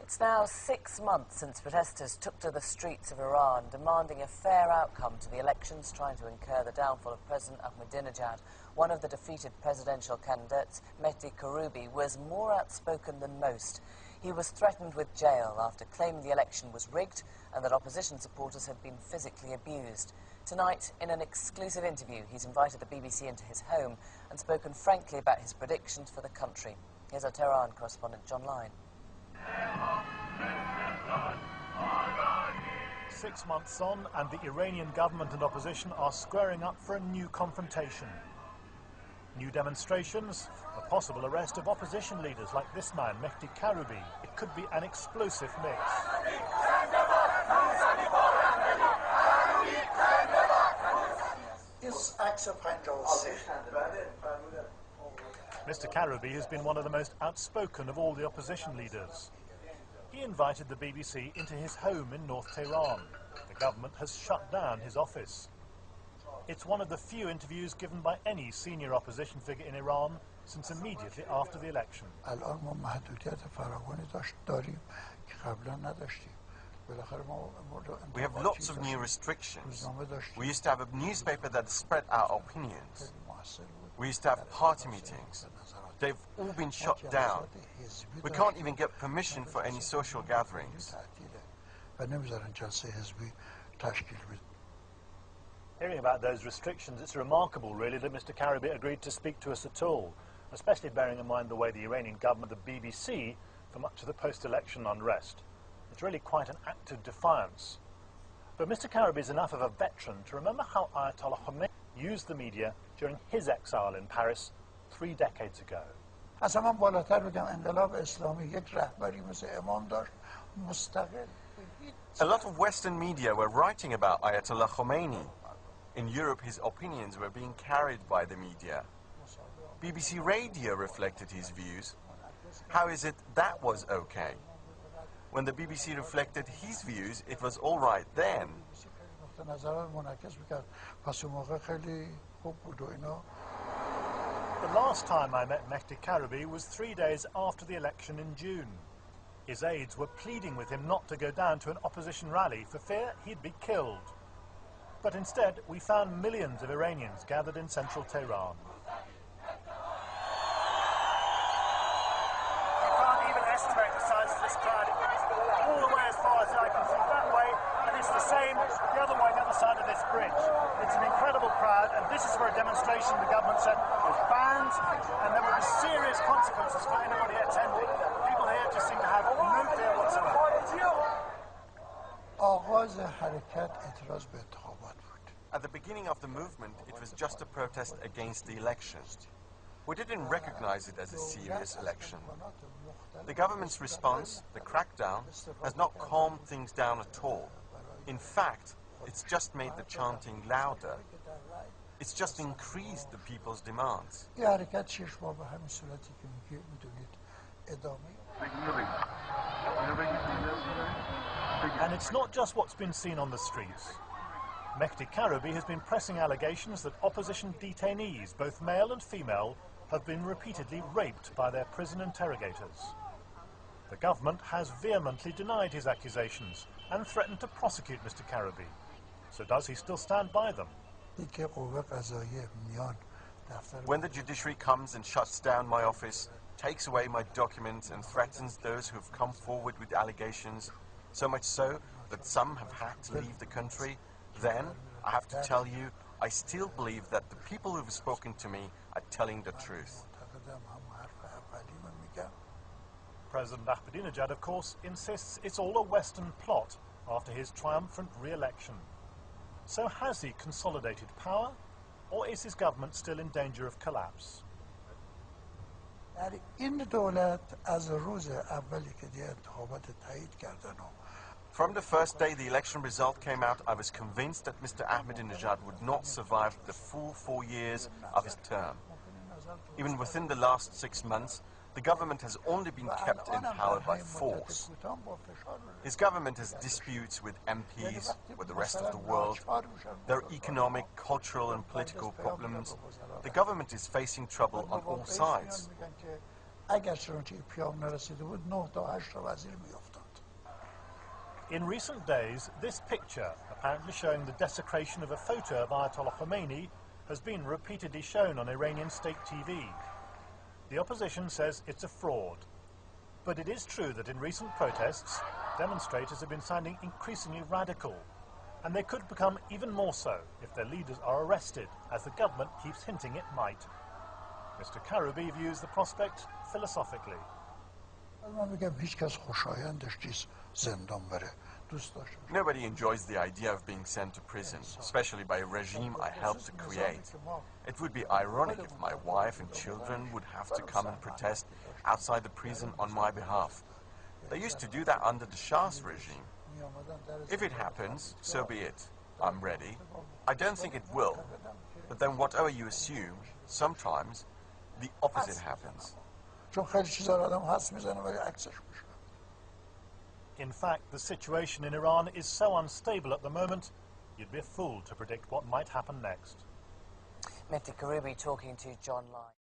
It's now 6 months since protesters took to the streets of Iran, demanding a fair outcome to the elections, trying to incur the downfall of President Ahmadinejad. One of the defeated presidential candidates, Mehdi Karoubis, was more outspoken than most. He was threatened with jail after claiming the election was rigged and that opposition supporters had been physically abused. Tonight, in an exclusive interview, he's invited the BBC into his home and spoken frankly about his predictions for the country. Here's our Tehran correspondent, John Lyne. 6 months on, and the Iranian government and opposition are squaring up for a new confrontation. New demonstrations, the possible arrest of opposition leaders like this man, Mehdi Karoubis. It could be an explosive mix. Mr. Karoubis has been one of the most outspoken of all the opposition leaders. He invited the BBC into his home in North Tehran. The government has shut down his office. It's one of the few interviews given by any senior opposition figure in Iran since immediately after the election. We have lots of new restrictions. We used to have a newspaper that spread our opinions. We used to have party meetings. They've all been shut down. We can't even get permission for any social gatherings. Hearing about those restrictions, it's remarkable, really, that Mr. Karoubis agreed to speak to us at all, especially bearing in mind the way the Iranian government, the BBC, for much of the post-election unrest. It's really quite an act of defiance. But Mr. Karoubis is enough of a veteran to remember how Ayatollah Khomeini used the media during his exile in Paris 3 decades ago. A lot of Western media were writing about Ayatollah Khomeini. In Europe, his opinions were being carried by the media. BBC Radio reflected his views. How is it that was okay? When the BBC reflected his views, it was all right then. The last time I met Mehdi Karoubis was 3 days after the election in June. His aides were pleading with him not to go down to an opposition rally for fear he'd be killed. But instead, we found millions of Iranians gathered in central Tehran. You can't even estimate the size of this crowd. All the way as far as I can see that way, and it's the same the other way, the other side of this bridge. It's an incredible crowd, and this is for a demonstration the government said was banned, and there will be serious consequences for anybody attending. People here just seem to have no fear whatsoever. At the beginning of the movement, it was just a protest against the election. We didn't recognize it as a serious election. The government's response, the crackdown, has not calmed things down at all. In fact, it's just made the chanting louder. It's just increased the people's demands. And it's not just what's been seen on the streets. Mehdi Karoubis has been pressing allegations that opposition detainees, both male and female, have been repeatedly raped by their prison interrogators. The government has vehemently denied his accusations and threatened to prosecute Mr. Karoubis. So does he still stand by them? When the judiciary comes and shuts down my office, takes away my documents and threatens those who've come forward with allegations, so much so that some have had to leave the country, then I have to tell you, I still believe that the people who've spoken to me are telling the truth. President Ahmadinejad, of course, insists it's all a Western plot after his triumphant re-election. So has he consolidated power, or is his government still in danger of collapse? From the first day the election result came out, I was convinced that Mr. Ahmadinejad would not survive the full 4 years of his term. Even within the last 6 months, the government has only been kept in power by force. His government has disputes with MPs, with the rest of the world. There are economic, cultural and political problems. The government is facing trouble on all sides. In recent days, this picture, apparently showing the desecration of a photo of Ayatollah Khomeini, has been repeatedly shown on Iranian state TV. The opposition says it's a fraud. But it is true that in recent protests, demonstrators have been sounding increasingly radical, and they could become even more so if their leaders are arrested, as the government keeps hinting it might. Mr. Karoubis views the prospect philosophically. Nobody enjoys the idea of being sent to prison, especially by a regime I helped to create. It would be ironic if my wife and children would have to come and protest outside the prison on my behalf. They used to do that under the Shah's regime. If it happens, so be it. I'm ready. I don't think it will. But then whatever you assume, sometimes the opposite happens. In fact, the situation in Iran is so unstable at the moment, you'd be a fool to predict what might happen next. Mr. Karoubis talking to John Lai.